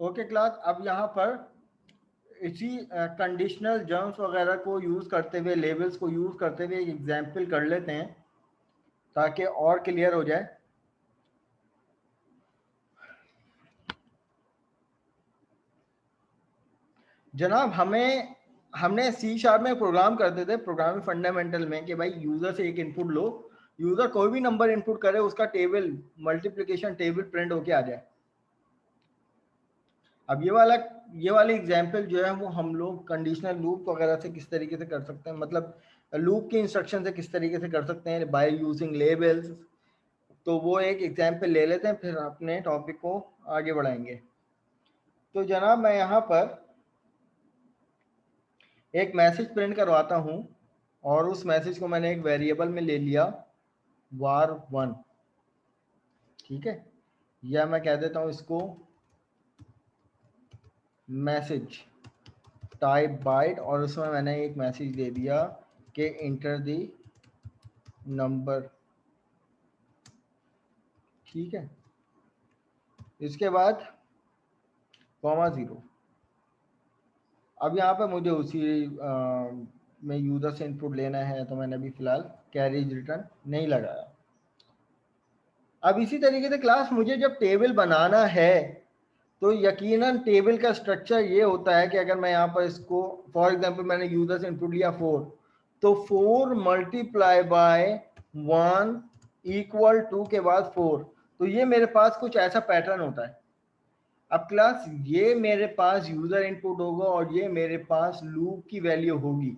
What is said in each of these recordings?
Okay class, अब यहाँ पर इसी कंडीशनल जर्म्स वगैरह को यूज़ करते हुए, लेबल्स को यूज़ करते हुए एक एग्जाम्पल कर लेते हैं ताकि और क्लियर हो जाए। जनाब हमने C# में प्रोग्राम करते थे, प्रोग्रामिंग फंडामेंटल में, कि भाई यूज़र से एक इनपुट लो, यूज़र कोई भी नंबर इनपुट करे, उसका टेबल, मल्टीप्लिकेशन टेबल प्रिंट होके आ जाए। अब ये वाली एग्जाम्पल जो है वो हम लोग कंडीशनल लूप वगैरह से किस तरीके से कर सकते हैं, मतलब लूप की इंस्ट्रक्शन से किस तरीके से कर सकते हैं बाय यूजिंग लेबल्स। तो वो एक एग्जाम्पल ले लेते हैं, फिर अपने टॉपिक को आगे बढ़ाएंगे। तो जनाब मैं यहाँ पर एक मैसेज प्रिंट करवाता हूँ, और उस मैसेज को मैंने एक वेरिएबल में ले लिया var1, ठीक है, या मैं कह देता हूँ इसको मैसेज टाइप बाइट, और उसमें मैंने एक मैसेज दे दिया कि इंटर द नंबर, ठीक है। इसके बाद (0). अब यहाँ पे मुझे उसी में यूज़र से इनपुट लेना है, तो मैंने अभी फ़िलहाल कैरेज रिटर्न नहीं लगाया। अब इसी तरीके से क्लास मुझे जब टेबल बनाना है तो यकीनन टेबल का स्ट्रक्चर ये होता है कि अगर मैं यहाँ पर इसको, फॉर एग्जांपल मैंने यूज़र से इनपुट लिया 4, तो 4 मल्टीप्लाई बाय 1 इक्वल टू के बाद 4, तो ये मेरे पास कुछ ऐसा पैटर्न होता है। अब क्लास ये मेरे पास यूज़र इनपुट होगा और ये मेरे पास लूप की वैल्यू होगी,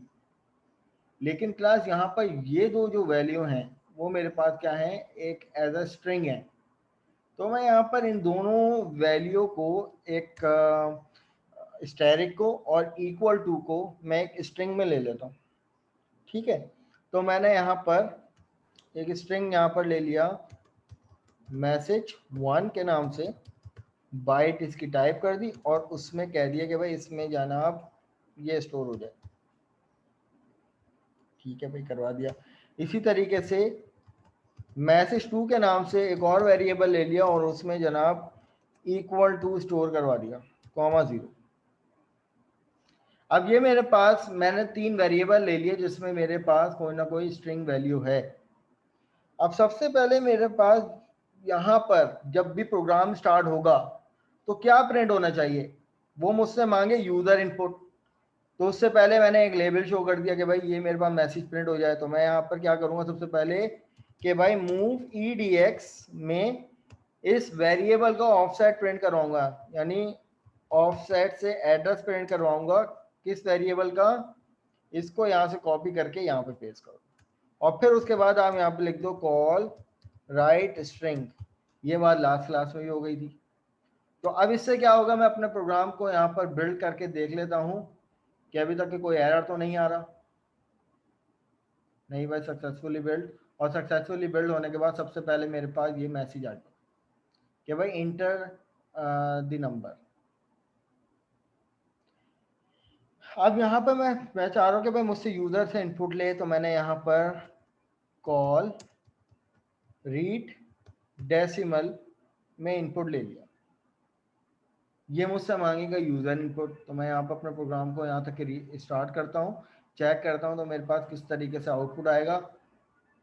लेकिन क्लास यहाँ पर ये दो जो वैल्यू हैं वो मेरे पास क्या है, एक एज अ स्ट्रिंग है। तो मैं यहाँ पर इन दोनों वैल्यू को, एक स्टैरिक को और इक्वल टू को, मैं एक स्ट्रिंग में ले लेता हूँ, ठीक है। तो मैंने यहाँ पर एक स्ट्रिंग यहाँ पर ले लिया message1 के नाम से, बाइट इसकी टाइप कर दी और उसमें कह दिया कि भाई इसमें जाना आप ये स्टोर हो जाए, ठीक है भाई, करवा दिया। इसी तरीके से message2 के नाम से एक और वेरिएबल ले लिया और उसमें जनाब इक्वल टू स्टोर करवा दिया, (0). अब ये मेरे पास, मैंने 3 वेरिएबल ले लिए जिसमें मेरे पास कोई ना कोई स्ट्रिंग वैल्यू है। अब सबसे पहले मेरे पास यहाँ पर जब भी प्रोग्राम स्टार्ट होगा तो क्या प्रिंट होना चाहिए, वो मुझसे मांगे यूज़र इनपुट। तो उससे पहले मैंने एक लेबल शो कर दिया कि भाई ये मेरे पास मैसेज प्रिंट हो जाए। तो मैं यहाँ पर क्या करूँगा, सबसे पहले कि भाई मूव EDX में इस वेरिएबल का ऑफसेट प्रिंट करवाऊंगा, यानी ऑफसेट से एड्रेस प्रिंट करवाऊंगा। किस वेरिएबल का, इसको यहाँ से कॉपी करके यहाँ पे पेस्ट करो, और फिर उसके बाद आप यहाँ पे लिख दो कॉल राइट स्ट्रिंग। ये बात लास्ट क्लास में भी हो गई थी। तो अब इससे क्या होगा, मैं अपने प्रोग्राम को यहाँ पर बिल्ड करके देख लेता हूँ कि अभी तक कोई एरर तो नहीं आ रहा। नहीं भाई, सक्सेसफुली बिल्ड। और सक्सेसफुली बिल्ड होने के बाद सबसे पहले मेरे पास ये मैसेज आ गया कि भाई इंटर द नंबर। अब यहाँ पर मैं चाह रहा हूँ कि भाई मुझसे यूज़र से इनपुट ले, तो मैंने यहाँ पर कॉल रीड डेसिमल में इनपुट ले लिया। ये मुझसे मांगेगा यूज़र इनपुट। तो मैं यहाँ पर अपने प्रोग्राम को यहाँ तक स्टार्ट करता हूँ, चेक करता हूँ तो मेरे पास किस तरीके से आउटपुट आएगा।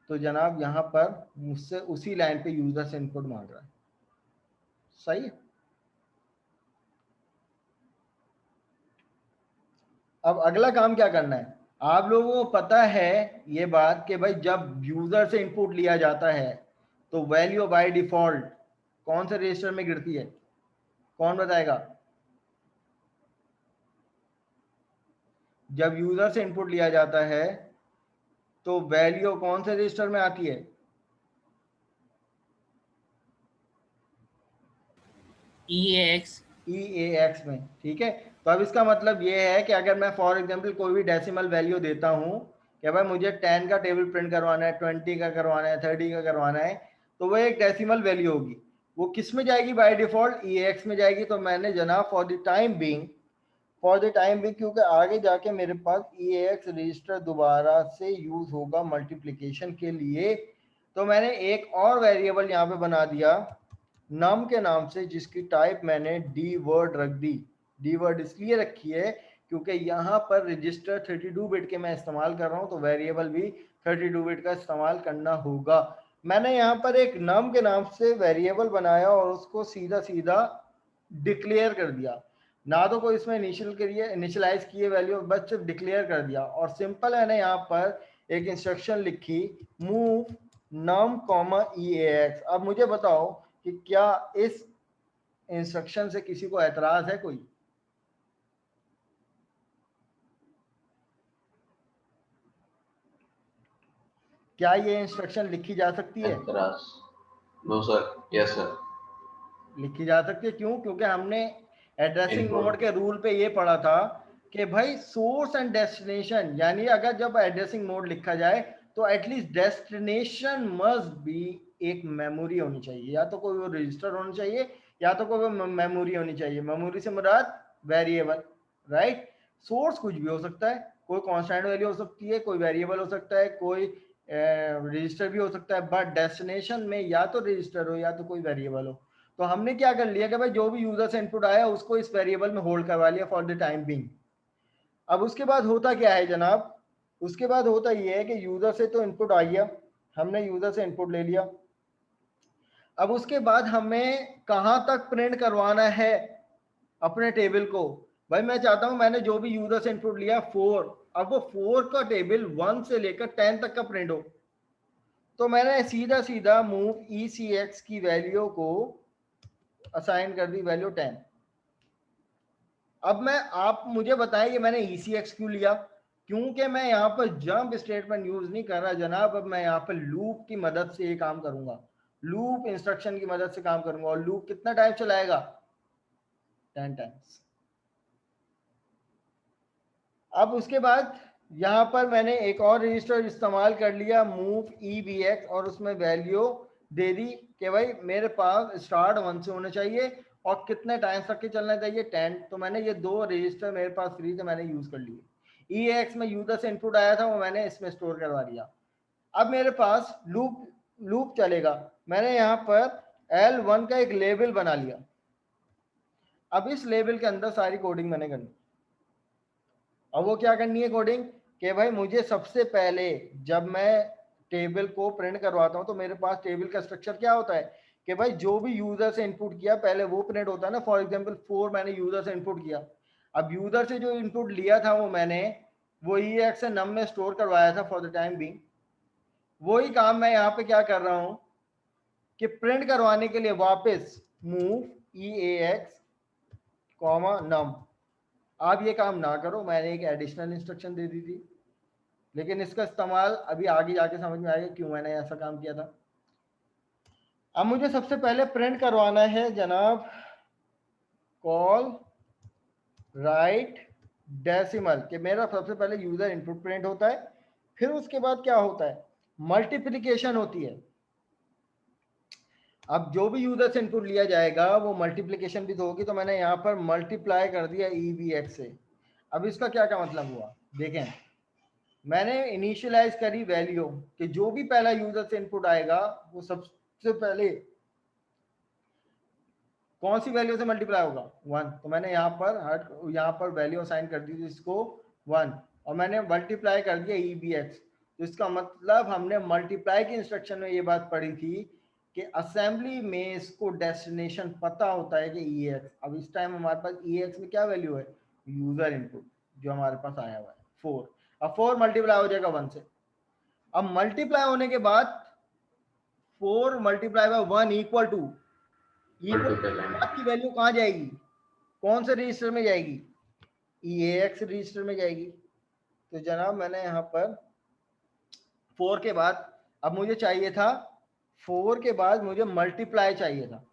तो जनाब यहाँ पर मुझसे उसी लाइन पे यूज़र से इनपुट मांग रहा है, सही है। अब अगला काम क्या करना है, आप लोगों को पता है ये बात कि भाई जब यूज़र से इनपुट लिया जाता है तो वैल्यू बाय डिफ़ॉल्ट कौन से रजिस्टर में गिरती है, कौन बताएगा। जब यूज़र से इनपुट लिया जाता है तो वैल्यू कौन से रजिस्टर में आती है, EAX। EAX में, ठीक है। तो अब इसका मतलब ये है कि अगर मैं फॉर एग्जांपल कोई भी डेसिमल वैल्यू देता हूँ कि भाई मुझे 10 का टेबल प्रिंट करवाना है, 20 का करवाना है, 30 का करवाना है, तो वो एक डेसिमल वैल्यू होगी। वो किस में जाएगी बाय डिफॉल्ट, EAX में जाएगी। तो मैंने जनाब फॉर द टाइम बिंग, क्योंकि आगे जाके मेरे पास EAX रजिस्टर दोबारा से यूज होगा मल्टीप्लिकेशन के लिए, तो मैंने एक और वेरिएबल यहाँ पे बना दिया नम के नाम से, जिसकी टाइप मैंने डी वर्ड रख दी। डी वर्ड इसलिए रखी है क्योंकि यहाँ पर रजिस्टर 32 बिट के मैं इस्तेमाल कर रहा हूँ, तो वेरिएबल भी 32 बिट का इस्तेमाल करना होगा। मैंने यहाँ पर एक नम के नाम से वेरिएबल बनाया और उसको सीधा सीधा डिक्लेयर कर दिया, ना तो कोई इसमें इनिशियलाइज किए वैल्यू, बस सिर्फ डिक्लेयर कर दिया। और सिंपल मैंने यहाँ पर एक इंस्ट्रक्शन लिखी, मूव नम कॉमा EAX। अब मुझे बताओ कि क्या इस इंस्ट्रक्शन से किसी को एतराज है कोई? क्या ये इंस्ट्रक्शन लिखी जा सकती है? नो सर, यस सर, लिखी जा सकती है। क्यों? क्योंकि हमने एड्रेसिंग इनपुट मोड के रूल पे ये पढ़ा था कि भाई सोर्स एंड डेस्टिनेशन, यानी अगर जब एड्रेसिंग मोड लिखा जाए तो एटलीस्ट डेस्टिनेशन मस्ट बी एक मेमोरी होनी चाहिए, या तो कोई वो रजिस्टर होना चाहिए या तो कोई मेमोरी होनी चाहिए। मेमोरी से मुराद वेरिएबल, राइट? सोर्स कुछ भी हो सकता है, कोई कांस्टेंट वैल्यू हो सकती है, कोई वेरिएबल हो सकता है, कोई रजिस्टर भी हो सकता है, बट डेस्टिनेशन में या तो रजिस्टर हो या तो कोई वेरिएबल हो। तो हमने क्या कर लिया कि भाई जो भी यूजर से इनपुट आया उसको इस वेरिएबल में होल्ड करवा लिया फॉर द टाइम बिंग। अब उसके बाद होता क्या है जनाब? उसके बाद होता ये है कि यूजर से तो इनपुट आ गया, हमने यूजर से इनपुट ले लिया। अब उसके बाद हमें कहाँ तक प्रिंट करवाना है अपने टेबल को? भाई मैं चाहता हूं मैंने जो भी यूजर से इनपुट लिया 4, अब वो 4 का टेबल 1 से लेकर 10 तक का प्रिंट हो। तो मैंने सीधा सीधा मूव ECX की वैल्यू को असाइन कर दी वैल्यू 10। अब आप मुझे बताएं कि मैंने ECX क्यों लिया? क्योंकि मैं यहाँ पर जंप स्टेटमेंट यूज नहीं कर रहा जनाब। अब मैं यहाँ पर लूप की मदद से ये काम करूंगा, लूप इंस्ट्रक्शन की मदद से काम करूंगा। और लूप कितना टाइम चलाएगा? 10 टाइम्स। अब उसके बाद यहाँ पर मैंने एक और रजिस्टर इस्तेमाल कर लिया, मूव EBX, और उसमें वैल्यू दे दी कि भाई मेरे पास स्टार्ट 1 से होना चाहिए और कितने टाइम तक के चलना चाहिए 10। तो मैंने ये दो रजिस्टर मेरे पास फ्री थे, मैंने यूज कर लिए। EAX में यूजर से इनपुट आया था वो मैंने इसमें स्टोर करवा दिया। अब मेरे पास लूप चलेगा। मैंने यहाँ पर L1 का एक लेबल बना लिया। अब इस लेबल के अंदर सारी कोडिंग मैंने करनी। अब वो क्या करनी है कोडिंग? कि भाई मुझे सबसे पहले जब मैं टेबल को प्रिंट करवाता हूं तो मेरे पास टेबल का स्ट्रक्चर क्या होता है कि भाई जो भी यूजर से इनपुट किया पहले वो प्रिंट होता है ना। फॉर एग्जांपल 4 मैंने यूजर से इनपुट किया। अब यूजर से जो इनपुट लिया था वो मैंने वो EAX से नम में स्टोर करवाया था फॉर द टाइम बीइंग। वही काम मैं यहाँ पे क्या कर रहा हूँ कि प्रिंट करवाने के लिए वापस मूव EAX नम। आप ये काम ना करो, मैंने एक एडिशनल इंस्ट्रक्शन दे दी थी, लेकिन इसका इस्तेमाल अभी आगे जाके समझ में आएगा क्यों मैंने ऐसा काम किया था। अब मुझे सबसे पहले प्रिंट करवाना है जनाब कॉल राइट डेसिमल, कि मेरा सबसे पहले यूजर इनपुट प्रिंट होता है, फिर उसके बाद क्या होता है मल्टीप्लिकेशन होती है। अब जो भी यूजर से इनपुट लिया जाएगा वो मल्टीप्लिकेशन भी तो होगी, तो मैंने यहाँ पर मल्टीप्लाई कर दिया EBX से। अब इसका क्या क्या मतलब हुआ देखें, मैंने इनिशियलाइज करी वैल्यू कि जो भी पहला यूजर से इनपुट आएगा वो सबसे पहले कौन सी वैल्यू से मल्टीप्लाई होगा 1। तो मैंने यहाँ पर वैल्यू असाइन कर दी थी इसको 1, और मैंने मल्टीप्लाई कर दिया EBX। तो इसका मतलब हमने मल्टीप्लाई की इंस्ट्रक्शन में ये बात पढ़ी थी कि असेंबली में इसको डेस्टिनेशन पता होता है कि EAX। अब इस टाइम हमारे पास EAX में क्या वैल्यू है? यूजर इनपुट जो हमारे पास आया हुआ है 4। अब 4 मल्टीप्लाई हो जाएगा 1 से। अब मल्टीप्लाई होने के बाद 4 मल्टीप्लाई बाय 1 इक्वल टू की वैल्यू कहाँ जाएगी? कौन से रजिस्टर में जाएगी? EAX रजिस्टर में जाएगी। तो जनाब मैंने यहाँ पर 4 के बाद अब मुझे चाहिए था 4 के बाद मुझे मल्टीप्लाई चाहिए था।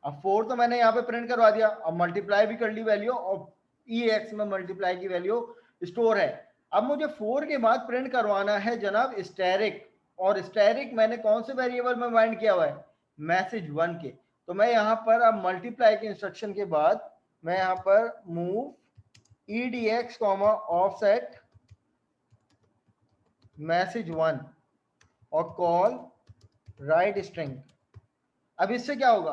अब 4 तो मैंने यहाँ पे प्रिंट करवा दिया, अब मल्टीप्लाई भी कर ली वैल्यू, और EAX में मल्टीप्लाई की वैल्यू स्टोर है। अब मुझे 4 के बाद प्रिंट करवाना है जनाब स्टैरिक, और स्टैरिक मैंने कौन से वेरिएबल में बाइंड किया हुआ है? मैसेज 1 के। तो मैं यहाँ पर अब मल्टीप्लाई के इंस्ट्रक्शन के बाद मैं यहाँ पर मूव EDX ऑफसेट मैसेज 1 और कॉल राइट स्ट्रिंग। अब इससे क्या होगा?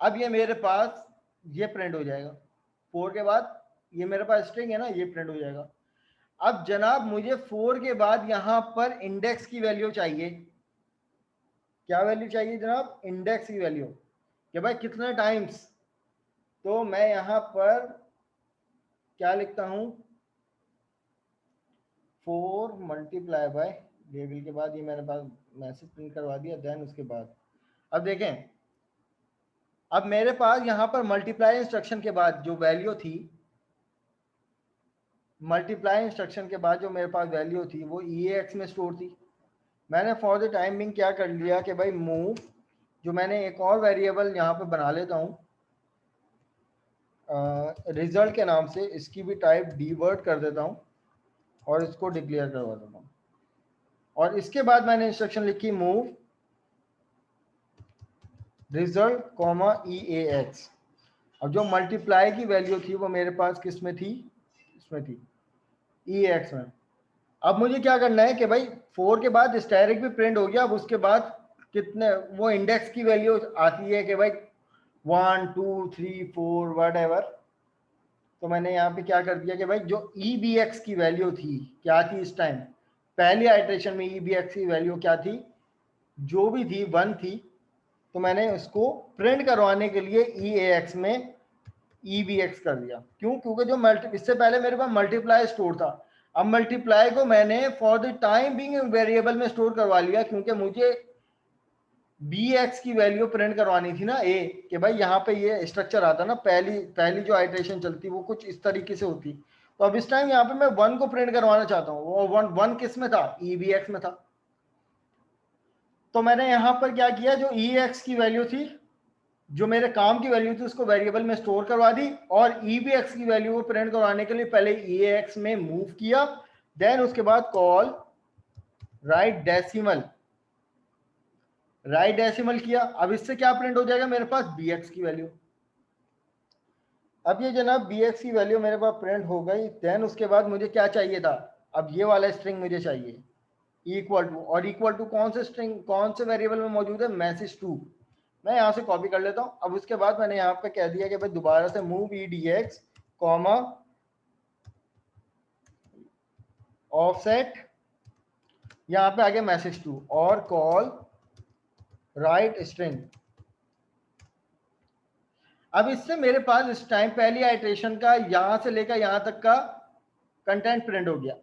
अब ये मेरे पास ये प्रिंट हो जाएगा, 4 के बाद ये मेरे पास स्ट्रिंग है ना, ये प्रिंट हो जाएगा। अब जनाब मुझे 4 के बाद यहां पर इंडेक्स की वैल्यू चाहिए। क्या वैल्यू चाहिए जनाब? इंडेक्स की वैल्यू, कि भाई कितने टाइम्स। तो मैं यहां पर क्या लिखता हूं, 4 मल्टीप्लाई बाय लेवल के बाद ये मेरे पास मैसेज प्रिंट करवा दिया। देन उसके बाद अब देखें, अब मेरे पास यहां पर मल्टीप्लाई इंस्ट्रक्शन के बाद जो वैल्यू थी, मल्टीप्लाई इंस्ट्रक्शन के बाद जो मेरे पास वैल्यू थी वो EAX में स्टोर थी। मैंने फॉर द टाइम बिंग क्या कर लिया कि भाई मूव, जो मैंने एक और वेरिएबल यहाँ पे बना लेता हूँ रिजल्ट के नाम से, इसकी भी टाइप डीवर्ट कर देता हूँ और इसको डिक्लेयर करवा देता हूँ। और इसके बाद मैंने इंस्ट्रक्शन लिखी मूव रिजल्ट कॉमा EAX। अब जो मल्टीप्लाई की वैल्यू थी वो मेरे पास किस में थी? इसमें थी, EAX में। अब मुझे क्या करना है कि भाई 4 के बाद स्टैटिक भी प्रिंट हो गया। अब उसके बाद कितने वो इंडेक्स की वैल्यू आती है कि भाई 1 2 3 4 वट एवर। तो मैंने यहाँ पे क्या कर दिया कि भाई जो EBX की वैल्यू थी, क्या थी इस टाइम पहली आइट्रेशन में EBX की वैल्यू क्या थी? जो भी थी 1 थी। तो मैंने उसको प्रिंट करवाने के लिए EAX में EBX कर दिया। क्यों? क्योंकि जो इससे पहले मेरे पास मल्टीप्लाई स्टोर था। अब मल्टीप्लाई को मैंने for the time being variable में स्टोर करवा लिया, क्योंकि मुझे BX की वैल्यू प्रिंट करवानी थी ना A, कि भाई यहाँ पे ये स्ट्रक्चर आता ना, पहली जो आइट्रेशन चलती वो कुछ इस तरीके से होती। तो अब इस टाइम यहाँ पे मैं 1 को प्रिंट करवाना चाहता हूँ। वो 1 किस में था? EBX में था। तो मैंने यहाँ पर क्या किया, जो EX की वैल्यू थी, जो मेरे काम की वैल्यू थी, उसको वेरिएबल में स्टोर करवा दी और EBX की वैल्यू को प्रिंट करवाने के लिए पहले EAX में मूव किया। देन उसके बाद कॉल राइट डेसिमल किया। अब इससे क्या प्रिंट हो जाएगा मेरे पास? BX की वैल्यू। अब ये जनाब BX की वैल्यू मेरे पास प्रिंट हो गई। देन उसके बाद मुझे क्या चाहिए था? अब ये वाला स्ट्रिंग मुझे चाहिए, इक्वल टू। और इक्वल टू कौन से स्ट्रिंग, कौन से वेरिएबल में मौजूद है? मैसेज2। मैं यहाँ से कॉपी कर लेता हूँ। अब उसके बाद मैंने यहाँ पे कह दिया कि भाई दोबारा से मूव EDX कॉमा ऑफसेट, यहाँ पे आ गया मैसेज2 और कॉल राइट स्ट्रिंग। अब इससे मेरे पास इस टाइम पहली आइट्रेशन का यहाँ से लेकर यहाँ तक का कंटेंट प्रिंट हो गया।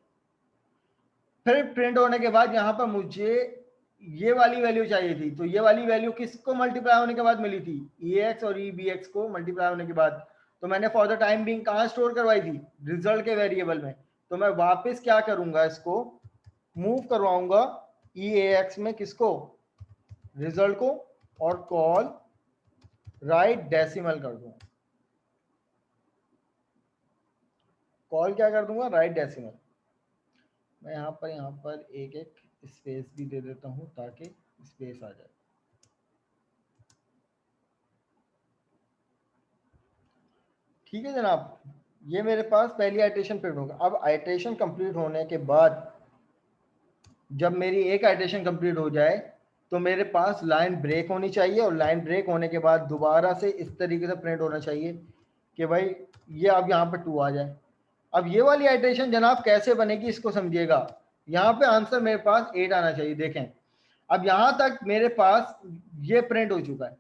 फिर प्रिंट होने के बाद यहाँ पर मुझे ये वाली वैल्यू चाहिए थी। तो ये वाली वैल्यू किसको मल्टीप्लाई होने के बाद मिली थी? EAX और EBX को मल्टीप्लाई होने के बाद। तो मैंने फॉर द टाइम बिंग कहाँ स्टोर करवाई थी? रिजल्ट के वेरिएबल में। तो मैं वापस क्या करूंगा, इसको मूव करवाऊंगा EAX में, किसको? रिजल्ट को, और कॉल राइट डेसिमल कर दूंगा। कॉल क्या कर दूंगा? Right decimal. मैं यहाँ पर एक एक स्पेस भी दे देता हूँ ताकि स्पेस आ जाए। ठीक है जनाब, ये मेरे पास पहली आइट्रेशन प्रिंट होगा। अब आइट्रेशन कंप्लीट होने के बाद जब मेरी एक आइट्रेशन कंप्लीट हो जाए तो मेरे पास लाइन ब्रेक होनी चाहिए, और लाइन ब्रेक होने के बाद दोबारा से इस तरीके से प्रिंट होना चाहिए कि भाई ये अब यहाँ पर 2 आ जाए। अब ये वाली आइट्रेशन जनाब कैसे बनेगी इसको समझिएगा। यहाँ पे आंसर मेरे पास 8 आना चाहिए। देखें, अब यहाँ तक मेरे पास ये प्रिंट हो चुका है।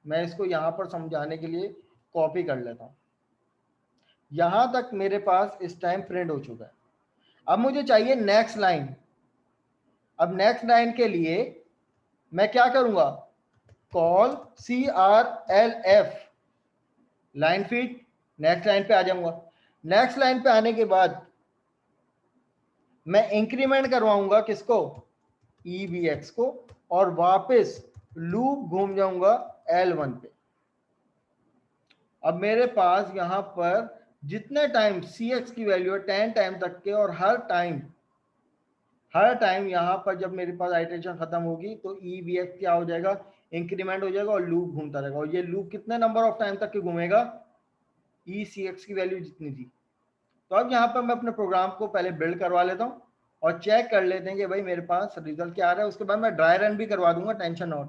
मैं इसको यहाँ पर समझाने के लिए कॉपी कर लेता हूँ। यहाँ तक मेरे पास इस टाइम प्रिंट हो चुका है। अब मुझे चाहिए नेक्स्ट लाइन। अब नेक्स्ट लाइन के लिए मैं क्या करूँगा? Call CRLF line feed, next line पे आ जाऊँगा। नेक्स्ट लाइन पे आने के बाद मैं इंक्रीमेंट करवाऊंगा किसको? EBX को, और वापस लूप घूम जाऊंगा L1 पे। अब मेरे पास यहां पर जितने टाइम CX की वैल्यू है 10 टाइम तक के, और हर टाइम यहां पर जब मेरे पास आइट्रेशन खत्म होगी तो EBX क्या हो जाएगा? इंक्रीमेंट हो जाएगा और लूप घूमता रहेगा। और ये लूप कितने नंबर ऑफ टाइम तक के घूमेगा? ECX की वैल्यू जितनी थी। तो अब यहाँ पर मैं अपने प्रोग्राम को पहले बिल्ड करवा लेता हूँ और चेक कर लेते हैं कि भाई मेरे पास रिजल्ट क्या आ रहा है। उसके बाद मैं ड्राई रन भी करवा दूंगा, टेंशन नॉट।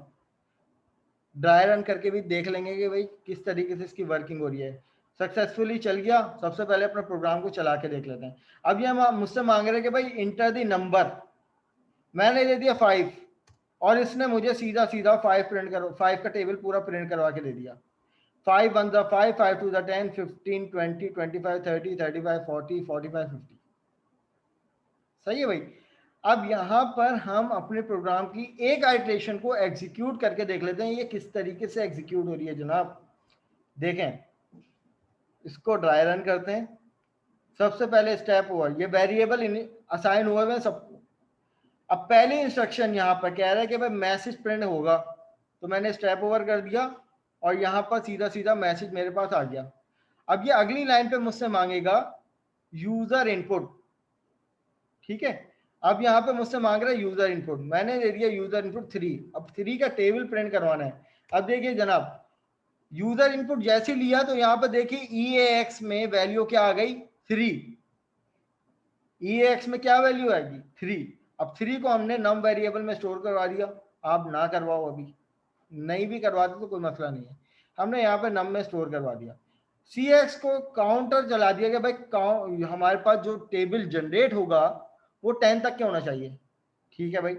ड्राई रन करके भी देख लेंगे कि भाई किस तरीके से इसकी वर्किंग हो रही है। सक्सेसफुली चल गया, सबसे पहले अपने प्रोग्राम को चला के देख लेते हैं। अब ये मुझसे मांग रहे हैं कि भाई इंटर द नंबर, मैंने दे दिया 5 और इसने मुझे सीधा सीधा 5 प्रिंट करो, 5 का टेबल पूरा प्रिंट करवा के दे दिया। 5 1 द 5, 5 2 द 10, 15 20 25 30 35 40 45 50। सही है भाई। अब यहाँ पर हम अपने प्रोग्राम की एक आइटरेशन को एग्जीक्यूट करके देख लेते हैं ये किस तरीके से एग्जीक्यूट हो रही है जनाब। देखें, इसको ड्राई रन करते हैं। सबसे पहले स्टेप हुआ, ये वेरिएबल असाइन हुए हैं सबको। अब पहली इंस्ट्रक्शन यहाँ पर कह रहा है कि भाई मैसेज प्रिंट होगा, तो मैंने स्टेप ओवर कर दिया और यहाँ पर सीधा सीधा मैसेज मेरे पास आ गया। अब ये अगली लाइन पे मुझसे मांगेगा यूजर इनपुट, ठीक है। अब यहाँ पे मुझसे मांग रहा है यूजर इनपुट, मैंने दे दिया यूजर इनपुट 3। अब 3 का टेबल प्रिंट करवाना है। अब देखिए जनाब, यूजर इनपुट जैसे लिया तो यहाँ पर देखिए EAX में वैल्यू क्या आ गई 3। EAX में क्या वैल्यू आएगी 3। अब 3 को हमने नम वेरिएबल में स्टोर करवा दिया। आप ना करवाओ, अभी नहीं भी करवाते तो कोई मसला नहीं है, हमने यहाँ पे नम में स्टोर करवा दिया। CX को काउंटर चला दिया कि भाई हमारे पास जो टेबल जनरेट होगा वो 10 तक के होना चाहिए, ठीक है भाई।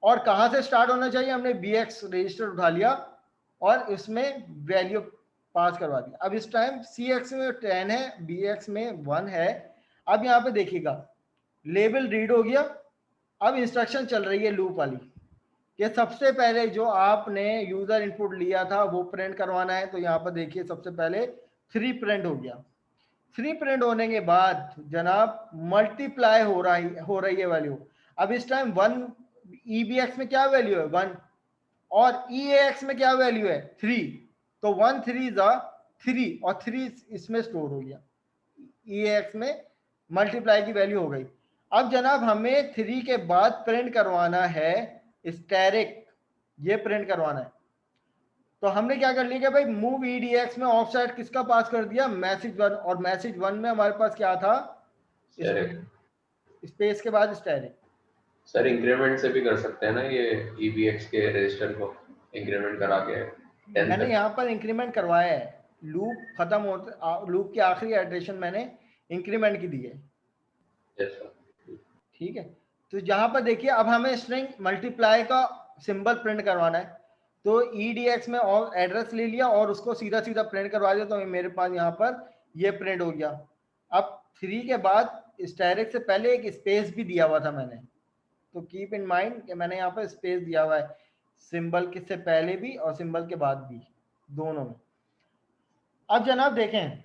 और कहाँ से स्टार्ट होना चाहिए, हमने BX रजिस्टर उठा लिया और इसमें वैल्यू पास करवा दी। अब इस टाइम CX में 10 है, BX में 1 है। अब यहाँ पे देखिएगा लेबल रीड हो गया। अब इंस्ट्रक्शन चल रही है लूप वाली कि सबसे पहले जो आपने यूजर इनपुट लिया था वो प्रिंट करवाना है। तो यहाँ पर देखिए सबसे पहले 3 प्रिंट हो गया। 3 प्रिंट होने के बाद जनाब मल्टीप्लाई हो रही है वैल्यू। अब इस टाइम 1 EBX में क्या वैल्यू है 1 और EAX में क्या वैल्यू है 3। तो 1 3 3 और 3 इसमें स्टोर हो गया, EAX में मल्टीप्लाई की वैल्यू हो गई। अब जनाब हमें 3 के बाद प्रिंट करवाना है स्टैरिक, ये प्रिंट करवाना है। तो हमने क्या कर लिया कि भाई मूव EDX में ऑफसेट किसका पास कर दिया मैसेज 1, और मैसेज 1 में हमारे पास क्या था स्पेस के बाद स्टैरिक। सर इंक्रीमेंट से भी कर सकते हैं ना ये EBX के रजिस्टर को इंक्रीमेंट करा के 10 मैंने तक। यहाँ पर इंक्रीमेंट करवाया है, लूप खत्म होते लूप की आखिरी एड्रेशन मैंने इंक्रीमेंट की दी है, ठीक है। तो जहां पर देखिए अब हमें स्ट्रिंग मल्टीप्लाई का सिंबल प्रिंट करवाना है। तो EDX में और एड्रेस ले लिया और उसको सीधा सीधा प्रिंट करवा दिया। तो मेरे पास यहाँ पर ये प्रिंट हो गया। अब 3 के बाद स्टैरिक से पहले एक स्पेस भी दिया हुआ था मैंने, तो कीप इन माइंड कि मैंने यहाँ पर स्पेस दिया हुआ है सिंबल के से पहले भी और सिंबल के बाद भी, दोनों में। अब जनाब देखें,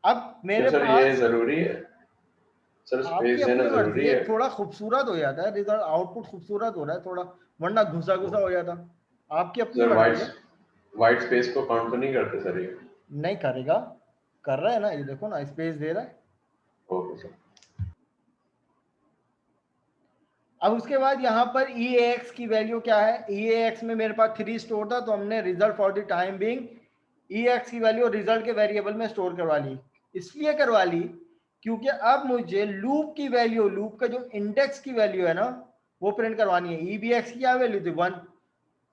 अब मेरे सर पास ये जरूरी है सर, आपकी स्पेस देना अपनी जरूरी मर्जी है, है। थोड़ा खूबसूरत हो जाता है रिजल्ट, आउटपुट खूबसूरत हो रहा है थोड़ा, वरना घुसा घुसा हो जाता। आपकी अपनी सर मर्जी है। वाइट स्पेस को काउंट तो नहीं करते सर ये? नहीं करेगा, कर रहा है ना, ये देखो ना स्पेस दे रहा है। Okay sir. अब उसके बाद यहाँ पर EAX की वैल्यू क्या है, EAX में मेरे पास 3 स्टोर था, तो हमने result for the time being EAX की वैल्यू रिजल्ट के वेरिएबल में स्टोर करवा ली। इसलिए करवा ली क्योंकि अब मुझे लूप की वैल्यू, लूप का जो इंडेक्स की वैल्यू है ना वो प्रिंट करवानी है। EBX की क्या वैल्यू थी 1,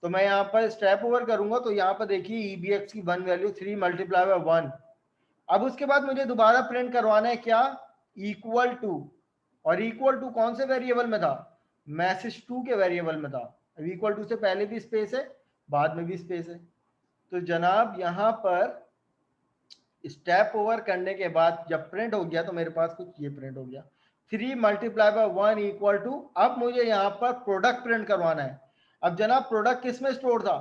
तो मैं यहाँ पर स्टेप ओवर करूंगा तो यहाँ पर देखिए EBX की 1 वैल्यू 3 मल्टीप्लाई बाय 1। अब उसके बाद मुझे दोबारा प्रिंट करवाना है क्या, इक्वल टू, और इक्वल टू कौन से वेरिएबल में था, मैसेज 2 के वेरिएबल में था। अब इक्वल टू से पहले भी स्पेस है, बाद में भी स्पेस है। तो जनाब यहाँ पर स्टेप ओवर करने के बाद जब प्रिंट हो गया तो मेरे पास कुछ ये प्रिंट हो गया 3 मल्टीप्लाई बाय 1 इक्वल टू। अब मुझे यहाँ पर प्रोडक्ट प्रिंट करवाना है। अब जनाब प्रोडक्ट किस में स्टोर था,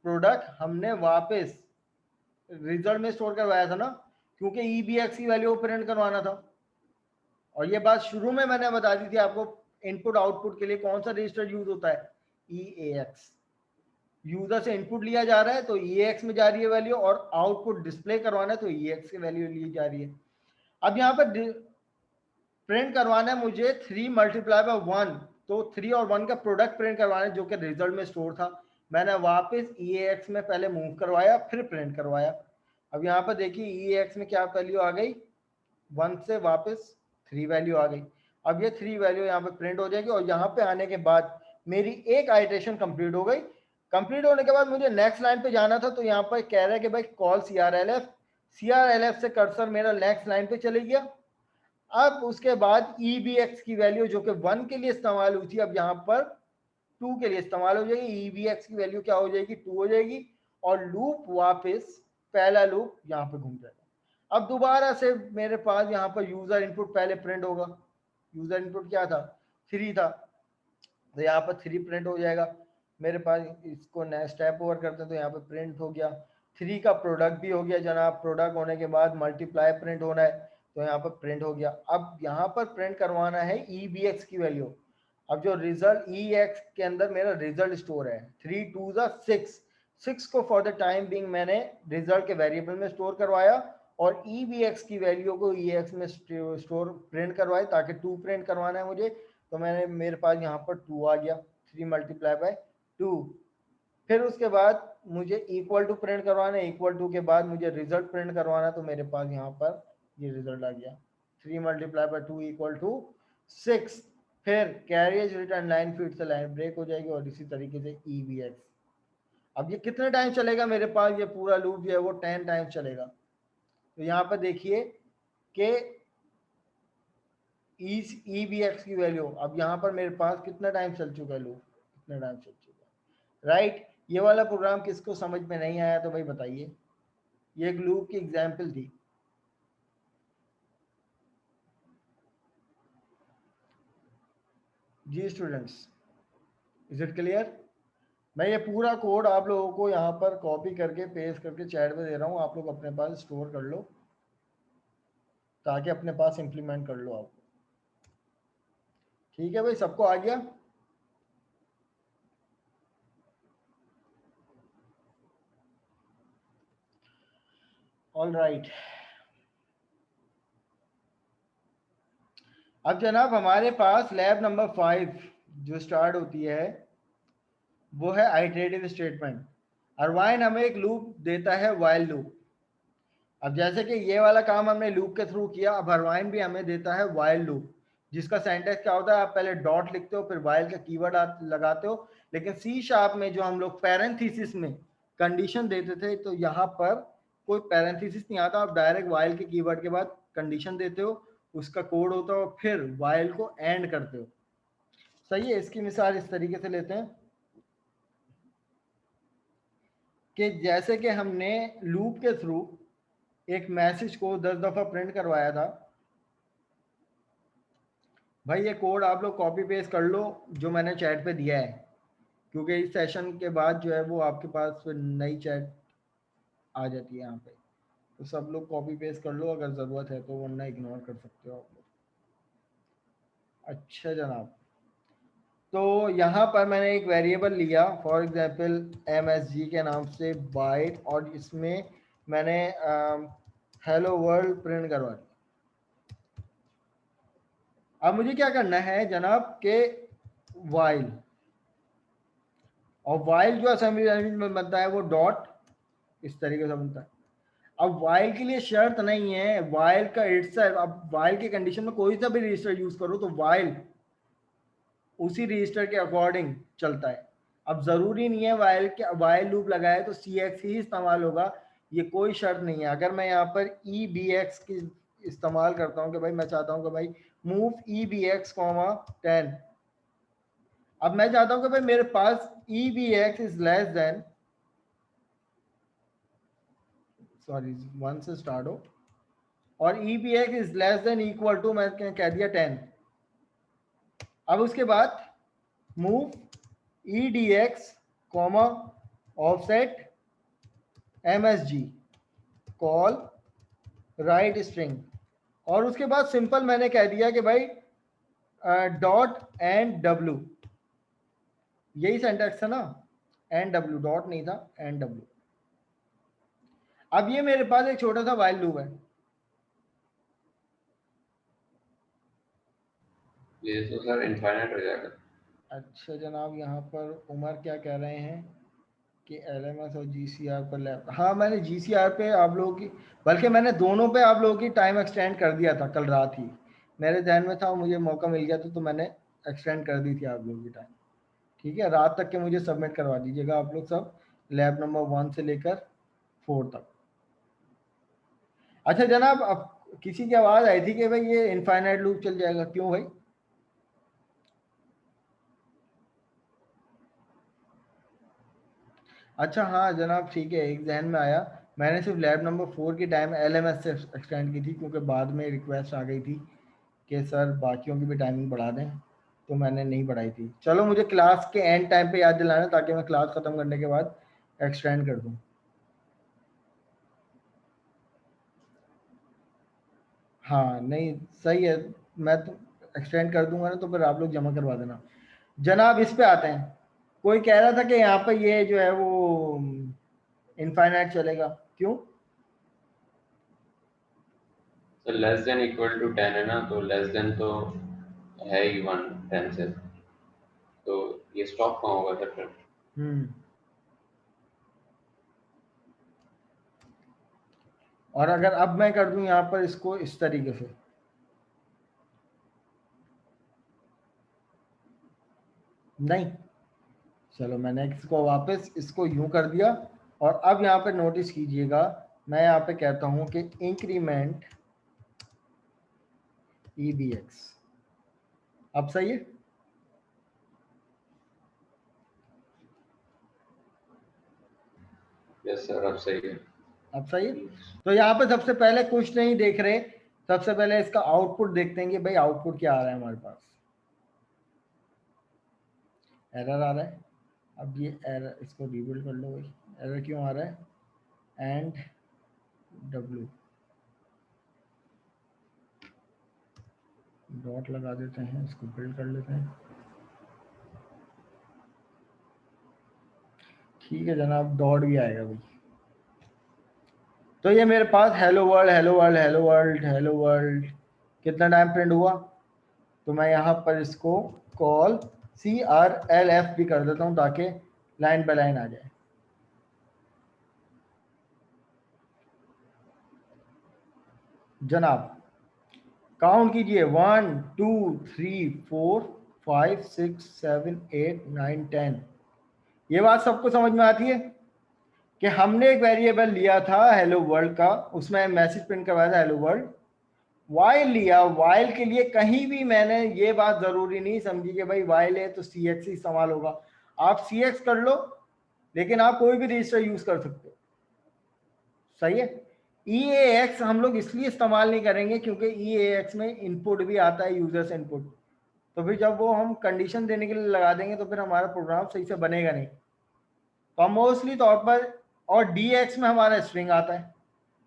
प्रोडक्ट हमने वापस रिजल्ट में स्टोर करवाया था ना, क्योंकि EBX की वैल्यू प्रिंट करवाना था। और ये बात शुरू में मैंने बता दी थी आपको, इनपुट आउटपुट के लिए कौन सा रजिस्टर यूज होता है, EAX। यूजर से इनपुट लिया जा रहा है तो EAX में जा रही है वैल्यू, और आउटपुट डिस्प्ले करवाना है तो EAX की वैल्यू ली जा रही है। अब यहाँ पर प्रिंट करवाना है मुझे 3 मल्टीप्लाई बाय 1, तो 3 और 1 का प्रोडक्ट प्रिंट करवाना है जो कि रिजल्ट में स्टोर था। मैंने वापस EAX में पहले मूव करवाया फिर प्रिंट करवाया। अब यहाँ पर देखिए EAX में क्या वैल्यू आ गई, 1 से वापस 3 वैल्यू आ गई। अब ये 3 वैल्यू यहाँ पे प्रिंट हो जाएगी और यहाँ पे आने के बाद मेरी एक आइटरेशन कंप्लीट हो गई। कंप्लीट होने के बाद मुझे नेक्स्ट लाइन पे जाना था, तो यहाँ पर कह रहा है कि भाई कॉल CRLF से कर्सर मेरा नेक्स्ट लाइन पे चले गया। अब उसके बाद EBX की वैल्यू जो कि 1 के लिए इस्तेमाल हुई थी, अब यहाँ पर 2 के लिए इस्तेमाल हो जाएगी। EBX की वैल्यू क्या हो जाएगी, 2 हो जाएगी, और लूप वापस पहला लूप यहाँ पे घूम जाएगा। अब दोबारा से मेरे पास यहाँ पर यूजर इनपुट पहले प्रिंट होगा। यूजर इनपुट क्या था, 3 था, तो यहाँ पर 3 प्रिंट हो जाएगा मेरे पास। इसको स्टेप ओवर करते हैं, तो यहाँ पे प्रिंट हो गया। 3 का प्रोडक्ट भी हो गया जनाब। प्रोडक्ट होने के बाद मल्टीप्लाई प्रिंट होना है, तो यहाँ पर प्रिंट हो गया। अब यहाँ पर प्रिंट करवाना है EBX की वैल्यू। अब जो रिजल्ट EX के अंदर मेरा रिजल्ट स्टोर है, 3 2 6 को फॉर द टाइम बिंग मैंने रिजल्ट के वेरिएबल में स्टोर करवाया, और EBX की वैल्यू को EX में स्टोर प्रिंट करवाए, ताकि 2 प्रिंट करवाना है मुझे। तो मैंने, मेरे पास यहाँ पर 2 आ गया, 3 मल्टीप्लाई बाय 2। फिर उसके बाद मुझे इक्वल टू प्रिंट करवाना है, इक्वल टू के बाद मुझे रिजल्ट प्रिंट करवाना, तो मेरे पास यहाँ पर ये रिजल्ट आ गया, 3 मल्टीप्लाई बाय 2 इक्वल टू 6। फिर कैरियज रिटर्न लाइन फीड से लाइन ब्रेक हो जाएगी, और इसी तरीके से EBX। अब ये कितने टाइम चलेगा मेरे पास, ये पूरा लूप जो है वो 10 टाइम चलेगा। तो यहाँ पर देखिए कि EBX की वैल्यू, अब यहाँ पर मेरे पास कितना टाइम चल चुका है लूप, कितना टाइम चल चुका है, राइट। ये वाला प्रोग्राम किसको समझ में नहीं आया तो भाई बताइए। ये एक लूप की एग्जांपल थी। जी स्टूडेंट्स, इज इट क्लियर? मैं ये पूरा कोड आप लोगों को यहाँ पर कॉपी करके पेस्ट करके चैट में दे रहा हूँ, आप लोग अपने पास स्टोर कर लो, ताकि अपने पास इंप्लीमेंट कर लो आप। ठीक है भाई, सबको आ गया? All right. अब जनाब हमारे पास लैब नंबर 5 जो स्टार्ट होती है वो है आइटरेटिव स्टेटमेंट। अरवाइन हमें एक लूप देता है, वाइल लूप। अब जैसे कि ये वाला काम हमने लूप के थ्रू किया, अब अरवाइन भी हमें देता है वाइल लूप, जिसका सेंटेंस क्या होता है, आप पहले डॉट लिखते हो, फिर वाइल का कीवर्ड लगाते हो। लेकिन C# में जो हम लोग पैरेंथेसिस में कंडीशन देते थे, तो यहाँ पर कोई पैरेंथेसिस नहीं आता, आप डायरेक्ट वाइल के कीवर्ड के बाद कंडीशन देते हो, उसका कोड होता है, फिर वाइल को एंड करते हो। सही है। इसकी मिसाल इस तरीके से लेते हैं कि जैसे कि हमने लूप के थ्रू एक मैसेज को 10 दफा प्रिंट करवाया था। भाई ये कोड आप लोग कॉपी पेस्ट कर लो जो मैंने चैट पे दिया है, क्योंकि इस सेशन के बाद जो है वो आपके पास नई चैट आ जाती है यहाँ पे, तो सब लोग कॉपी पेस्ट कर लो, अगर ज़रूरत है तो, वरना इग्नोर कर सकते हो आप लोग। अच्छा जनाब, तो यहाँ पर मैंने एक वेरिएबल लिया, फॉर एग्जांपल MSG के नाम से बाइट, और इसमें मैंने हेलो वर्ल्ड प्रिंट करवा दिया। अब मुझे क्या करना है जनाब के वाइल, और वाइल जो असेंबली लैंग्वेज में बनता है वो डॉट इस तरीके से बनता है। अब वाइल के लिए शर्त नहीं है, वाइल का इटसेल्फ, अब वाइल की कंडीशन में कोई सा भी रजिस्टर यूज करो तो वाइल उसी रजिस्टर के अकॉर्डिंग चलता है। अब जरूरी नहीं है वाइल लूप लगाए तो CX ही इस्तेमाल होगा, ये कोई शर्त नहीं है। अगर मैं यहाँ पर EBX की इस्तेमाल करता हूँ कि भाई मैं चाहता हूँ कि भाई मूव EBX, 10, अब मैं चाहता हूँ कि भाई मेरे पास EBX is less than, sorry 1 से स्टार्ट हो, और EBX is less than equal to, मैं कह दिया 10। अब उसके बाद move EDX, offset MSG, call write string, और उसके बाद सिंपल मैंने कह दिया कि भाई डॉट एंड W, यही सिंटैक्स था ना, एंड W, डॉट नहीं था, एंड W। अब ये मेरे पास एक छोटा सा वाइल लूप है। ये तो सर इनफाइनाइट हो जाएगा। अच्छा जनाब, यहाँ पर उमर क्या कह रहे हैं कि LMS और GCR पर लैब, हाँ मैंने GCR पे आप लोगों की, बल्कि मैंने दोनों पे आप लोगों की टाइम एक्सटेंड कर दिया था कल रात ही, मेरे ध्यान में था, मुझे मौका मिल गया तो मैंने एक्सटेंड कर दी थी आप लोगों की टाइम। ठीक है, रात तक के मुझे सबमिट करवा दीजिएगा आप लोग सब, लैब नंबर 1 से लेकर 4 तक। अच्छा जनाब, अब किसी की आवाज़ आई थी कि भाई ये इनफाइनाइट लूप चल जाएगा, क्यों भाई? अच्छा हाँ जनाब ठीक है, एक जहन में आया, मैंने सिर्फ लैब नंबर 4 की टाइम LMS से एक्सटेंड की थी, क्योंकि बाद में रिक्वेस्ट आ गई थी कि सर बाकियों की भी टाइमिंग बढ़ा दें, तो मैंने नहीं बढ़ाई थी। चलो मुझे क्लास के एंड टाइम पे याद दिलाना, ताकि मैं क्लास ख़त्म करने के बाद एक्सटेंड कर दूँ। हाँ नहीं सही है, मैं तो एक्सटेंड कर दूंगा ना, तो फिर आप लोग जमा करवा देना। जनाब इस पे आते हैं, कोई कह रहा था कि यहाँ पे ये जो है वो इनफाइनाइट चलेगा, क्यों? तो लेस देन इक्वल टू 10 है ना, तो लेस देन तो है ही 1 10 से, तो ये स्टॉप कहाँ होगा सर फिर? और अगर अब मैं कर दूं यहाँ पर इसको इस तरीके से, नहीं, चलो मैंने इसको वापस इसको यूं कर दिया, और अब यहाँ पे नोटिस कीजिएगा, मैं यहाँ पे कहता हूँ कि इंक्रीमेंट EBX, अब सही है? यस सर, अब सही है। अब सही है। तो यहाँ पे सबसे पहले कुछ नहीं देख रहे, सबसे पहले इसका आउटपुट देखते हैं कि भाई आउटपुट क्या आ रहा है हमारे पास। एरर आ रहा है, अब ये एरर इसको रिबिल्ड कर लो भाई, एरर क्यों आ रहा है? एंड W डॉट लगा देते हैं, इसको बिल्ड कर लेते हैं। ठीक है जनाब, डॉट भी आएगा भाई। तो ये मेरे पास hello world hello world hello world hello world कितना टाइम प्रिंट हुआ, तो मैं यहाँ पर इसको कॉल CRLF भी कर देता हूँ, ताकि लाइन बाय लाइन आ जाए। जनाब काउंट कीजिए, 1 2 3 4 5 6 7 8 9 10। ये बात सबको समझ में आती है कि हमने एक वेरिएबल लिया था हेलो वर्ल्ड का, उसमें मैसेज प्रिंट करवाया था हेलो वर्ल्ड, वाइल लिया, वाइल के लिए कहीं भी मैंने ये बात जरूरी नहीं समझी कि भाई वाइल है तो CX ही इस्तेमाल होगा। आप CX कर लो, लेकिन आप कोई भी रजिस्टर यूज कर सकते हो, सही है। EAX हम लोग इसलिए इस्तेमाल नहीं करेंगे क्योंकि EAX में इनपुट भी आता है, यूजर्स इनपुट, तो फिर जब वो हम कंडीशन देने के लिए लगा देंगे तो फिर हमारा प्रोग्राम सही से बनेगा नहीं। तो हम मोस्टली तौर पर, और DX में हमारा स्ट्रिंग आता है,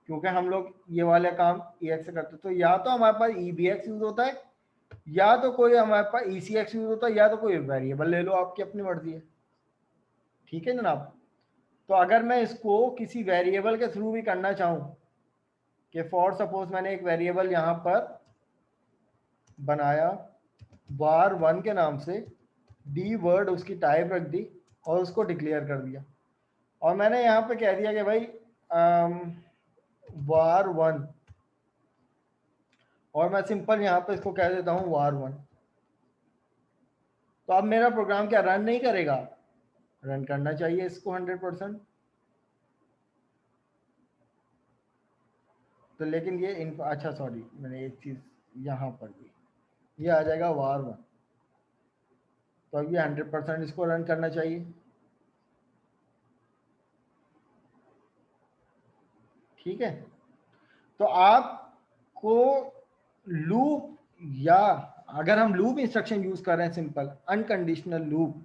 क्योंकि हम लोग ये वाले काम EX से करते हैं, तो या तो हमारे पास EBX यूज होता है, या तो कोई हमारे पास ECX यूज होता है, या तो कोई वेरिएबल ले लो, आपकी अपनी मर्जी है। ठीक है जनाब, तो अगर मैं इसको किसी वेरिएबल के थ्रू भी करना चाहूँ, कि फॉर सपोज मैंने एक वेरिएबल यहाँ पर बनाया var1 के नाम से, डी वर्ड उसकी टाइप रख दी और उसको डिक्लेयर कर दिया, और मैंने यहाँ पे कह दिया कि भाई var1, और मैं सिंपल यहाँ पे इसको कह देता हूँ var1, तो अब मेरा प्रोग्राम क्या रन नहीं करेगा? रन करना चाहिए इसको 100%। तो लेकिन ये अच्छा सॉरी, मैंने एक चीज़ यहाँ पर भी, ये आ जाएगा var1, तो अब ये 100% इसको रन करना चाहिए। ठीक है, तो आपको लूप, या अगर हम लूप इंस्ट्रक्शन यूज कर रहे हैं, सिंपल अनकंडीशनल लूप,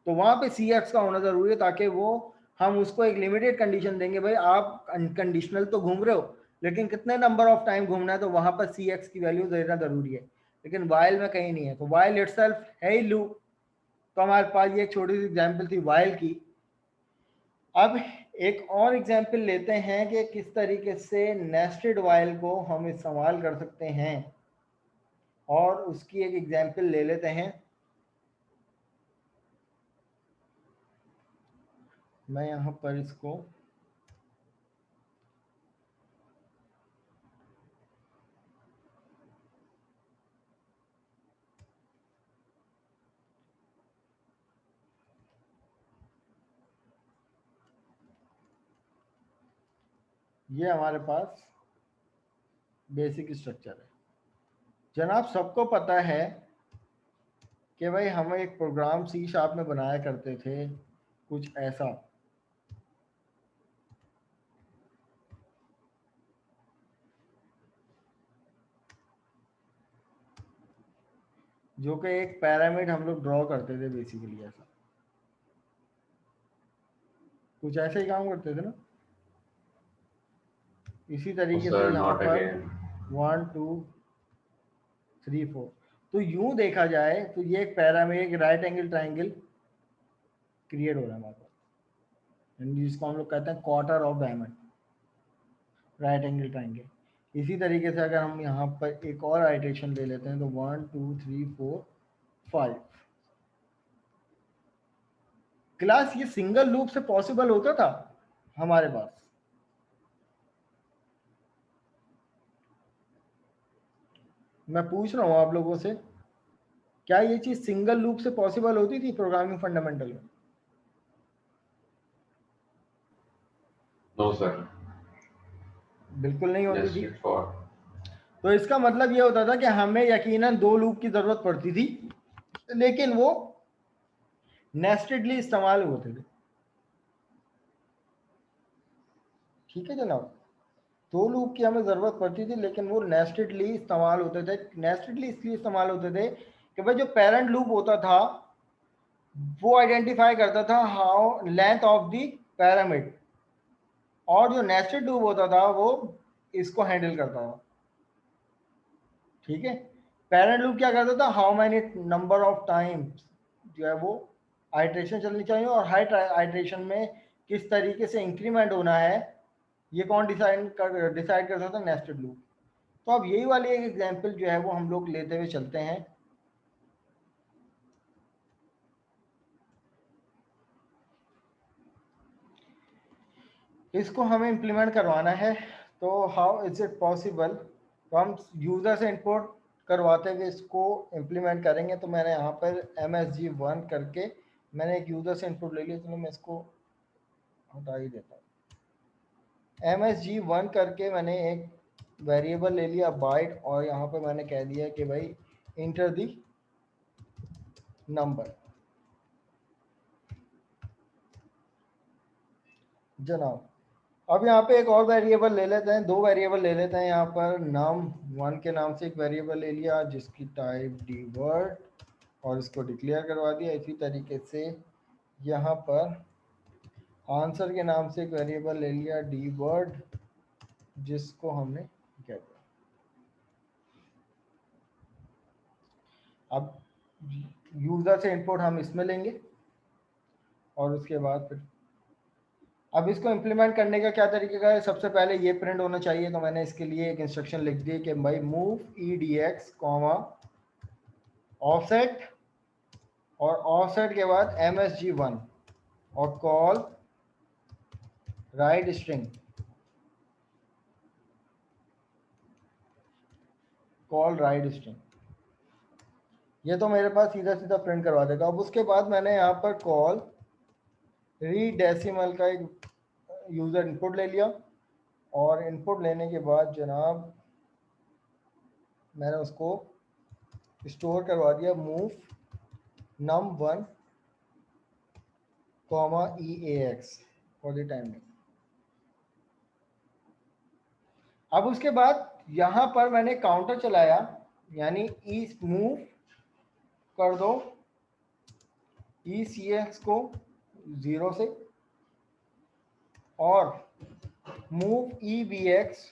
तो वहां पे CX का होना जरूरी है, ताकि वो हम उसको एक लिमिटेड कंडीशन देंगे, भाई आप अनकंडीशनल तो घूम रहे हो, लेकिन कितने नंबर ऑफ टाइम घूमना है, तो वहां पर CX की वैल्यू देना जरूरी है। लेकिन वाइल में कहीं नहीं है, तो वाइल इटसेल्फ है ही लूप। तो हमारे पास ये एक छोटी सी एग्जांपल थी वाइल की। अब एक और एग्जांपल लेते हैं कि किस तरीके से नेस्टेड वाइल को हम इस्तेमाल कर सकते हैं, और उसकी एक एग्जांपल ले लेते हैं। मैं यहाँ पर इसको ये हमारे पास बेसिक स्ट्रक्चर है। जनाब सबको पता है कि भाई हम एक प्रोग्राम सी शार्प में बनाया करते थे कुछ ऐसा, जो कि एक पैरामिड हम लोग ड्रॉ करते थे बेसिकली, ऐसा कुछ ऐसे ही काम करते थे ना। इसी तरीके से सर यहाँ नॉट पर अगेन। 1 2 3 4, तो यूं देखा जाए तो ये एक पैरामिड, एक राइट एंगल ट्राइंगल क्रिएट हो रहा है हमारे पास, जिसको हम लोग कहते हैं quarter of diamond, right angle triangle. इसी तरीके से अगर हम यहाँ पर एक और आइट्रेशन ले लेते हैं तो 1 2 3 4 5 क्लास, ये सिंगल लूप से पॉसिबल होता था हमारे पास। मैं पूछ रहा हूँ आप लोगों से, क्या ये चीज सिंगल लूप से पॉसिबल होती थी प्रोग्रामिंग फंडामेंटल में? नो सर, बिल्कुल नहीं होती थी। Nested for. तो इसका मतलब ये होता था कि हमें यकीनन दो लूप की जरूरत पड़ती थी, लेकिन वो नेस्टेडली इस्तेमाल होते थे। ठीक है जनाब, दो लूप की हमें जरूरत पड़ती थी लेकिन वो नेस्टेडली इस्तेमाल होते थे। नेस्टेडली इसलिए इस्तेमाल होते थे कि भाई जो पेरेंट लूप होता था वो आइडेंटिफाई करता था how length of the pyramid, और जो नेस्टेड लूप होता था वो इसको हैंडल करता था। ठीक है, पेरेंट लूप क्या करता था, how many number of times जो है वो आइट्रेशन चलनी चाहिए, और हर आइट्रेशन में किस तरीके से इंक्रीमेंट होना है, ये कौन डिसाइड करता था, नेस्टेड लूप। तो अब यही वाली एक एग्जांपल जो है वो हम लोग लेते हुए चलते हैं। इसको हमें इम्प्लीमेंट करवाना है, तो हाउ इज इट पॉसिबल, तो हम यूज़र से इंपोर्ट करवाते हुए इसको इम्प्लीमेंट करेंगे। तो मैंने यहाँ पर MSG1 करके मैंने एक यूज़र से इनपुट ले लिया, चलो मैं इसको हटा ही देता हूँ। MSG1 करके मैंने एक वेरिएबल ले लिया बाइट, और यहाँ पर मैंने कह दिया कि भाई इंटर दी नंबर। जनाब अब यहाँ पे एक और वेरिएबल ले लेते हैं, दो वेरिएबल ले लेते हैं। यहाँ पर num1 के नाम से एक वेरिएबल ले लिया जिसकी टाइप dword, और इसको डिक्लेयर करवा दिया। इसी तरीके से यहाँ पर आंसर के नाम से एक वेरिएबल ले लिया dword, जिसको हमने कह दिया। अब यूजर से इनपुट हम इसमें लेंगे, और उसके बाद फिर अब इसको इम्प्लीमेंट करने का क्या तरीका है। सबसे पहले ये प्रिंट होना चाहिए, तो मैंने इसके लिए एक इंस्ट्रक्शन लिख दी कि भाई मूव edx कॉमा ऑफसेट, और ऑफसेट के बाद MSG1 और call write string, call write string. ये तो मेरे पास सीधा सीधा प्रिंट करवा देगा। अब उसके बाद मैंने यहाँ पर कॉल रीड डेसिमल का एक यूजर इनपुट ले लिया, और इनपुट लेने के बाद जनाब मैंने उसको स्टोर करवा दिया move num1 comma EAX for the time. अब उसके बाद यहाँ पर मैंने काउंटर चलाया, यानी ई मूव कर दो ECX को 0 से, और मूव EBX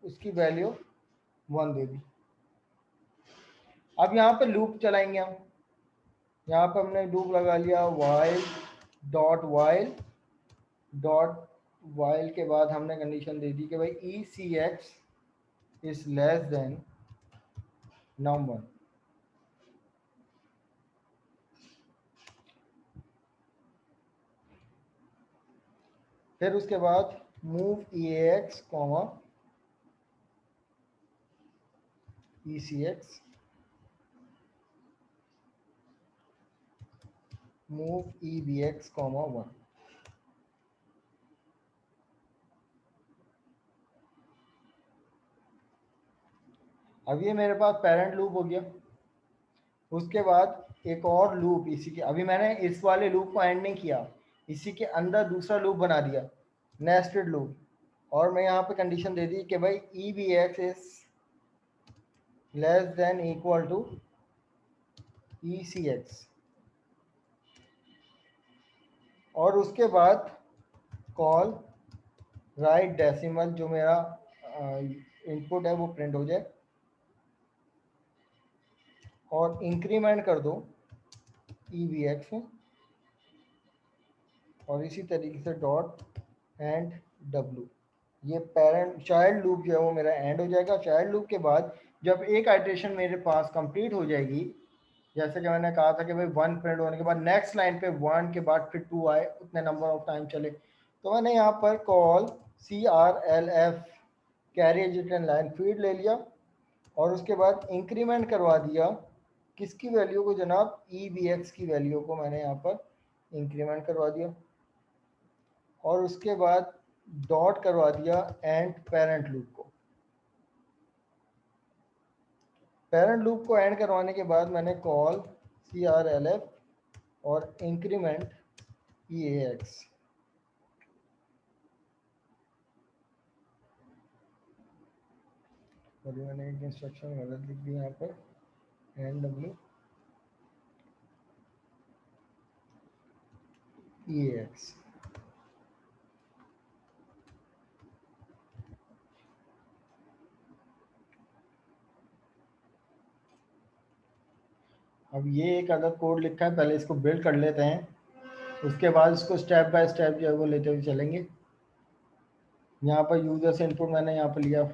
उसकी वैल्यू 1 दे दी। अब यहाँ पर लूप चलाएंगे हम। यहाँ पर हमने लूप लगा लिया while डॉट वाइल के बाद हमने कंडीशन दे दी कि भाई ECX is less then num1। फिर उसके बाद move EAX comma ECX, move EBX comma 1। अब ये मेरे पास पेरेंट लूप हो गया। उसके बाद एक और लूप इसी के, अभी मैंने इस वाले लूप को एंड नहीं किया, इसी के अंदर दूसरा लूप बना दिया, नेस्टेड लूप। और मैं यहाँ पे कंडीशन दे दी कि भाई E B X is less than equal to E C X. और उसके बाद कॉल राइट डेसिमल, जो मेरा इनपुट है वो प्रिंट हो जाए, और इंक्रीमेंट कर दो ई वी एक्स में, और इसी तरीके से डॉट एंड डब्लू। ये पेरेंट चाइल्ड लूप जो है वो मेरा एंड हो जाएगा। चाइल्ड लूप के बाद जब एक आइट्रेशन मेरे पास कंप्लीट हो जाएगी, जैसे कि मैंने कहा था कि भाई 1 प्रिंट होने के बाद नेक्स्ट लाइन पे 1 के बाद फिर 2 आए, उतने नंबर ऑफ टाइम चले, तो मैंने यहाँ पर call CRLF carrier return line feed ले लिया, और उसके बाद इंक्रीमेंट करवा दिया किसकी वैल्यू को जनाब, EBX की वैल्यू को मैंने यहाँ पर इंक्रीमेंट करवा दिया, और उसके बाद डॉट करवा दिया एंड पेरेंट लूप को। पेरेंट लूप को एंड करवाने के बाद मैंने कॉल CRLF और इंक्रीमेंट EAX। अभी मैंने एक इंस्ट्रक्शन गलत लिख दी यहाँ पर, NW EAX। अब ये एक अलग कोड लिखा है, पहले इसको बिल्ड कर लेते हैं, उसके बाद इसको स्टेप बाय स्टेप जो है वो लेते हुए चलेंगे। यहाँ पर यूजर से इनपुट मैंने यहाँ पर लिया।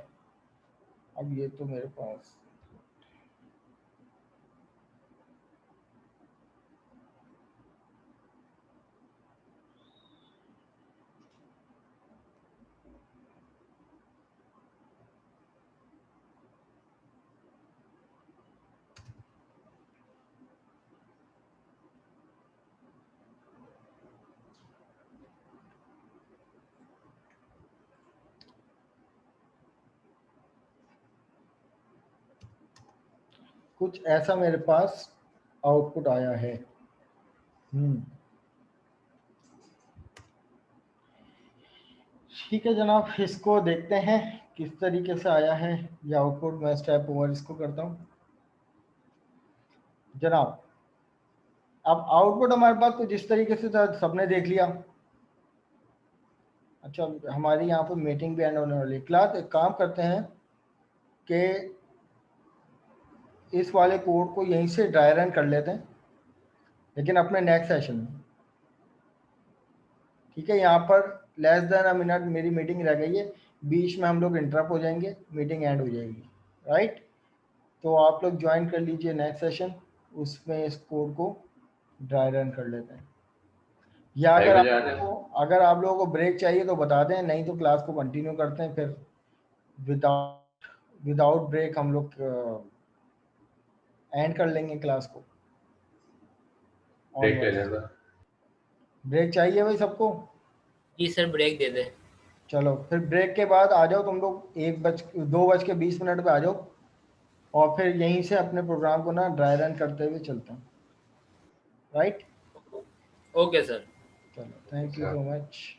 अब ये तो मेरे पास कुछ ऐसा मेरे पास आउटपुट आया है। ठीक है जनाब, इसको देखते हैं किस तरीके से आया है ये आउटपुट। मैं स्टेप ओवर इसको करता हूँ जनाब। अब आउटपुट हमारे पास कुछ इस तरीके से सबने देख लिया। अच्छा, हमारी यहाँ पर मीटिंग भी एंड होने वाली। क्लास एक काम करते हैं कि इस वाले कोड को यहीं से ड्राई रन कर लेते हैं, लेकिन अपने नेक्स्ट सेशन में। ठीक है, यहाँ पर लेस देन अ मिनट मेरी मीटिंग रह गई है, बीच में हम लोग इंटरप्ट हो जाएंगे, मीटिंग एंड हो जाएगी, राइट। तो आप लोग ज्वाइन कर लीजिए नेक्स्ट सेशन, उसमें इस कोड को ड्राई रन कर लेते हैं। या अगर आप लोगों को ब्रेक चाहिए तो बता दें, नहीं तो क्लास को कंटिन्यू करते हैं, फिर विदाउट ब्रेक हम लोग एंड कर लेंगे क्लास को। ब्रेक ले लेगा। ब्रेक चाहिए भाई सबको? जी सर, ब्रेक दे दे। चलो फिर ब्रेक के बाद आ जाओ तुम लोग, 2:20 पे आ जाओ, और फिर यहीं से अपने प्रोग्राम को ना ड्राई रन करते हुए चलते हैं, राइट। Okay sir. चलो, थैंक यू सो मच।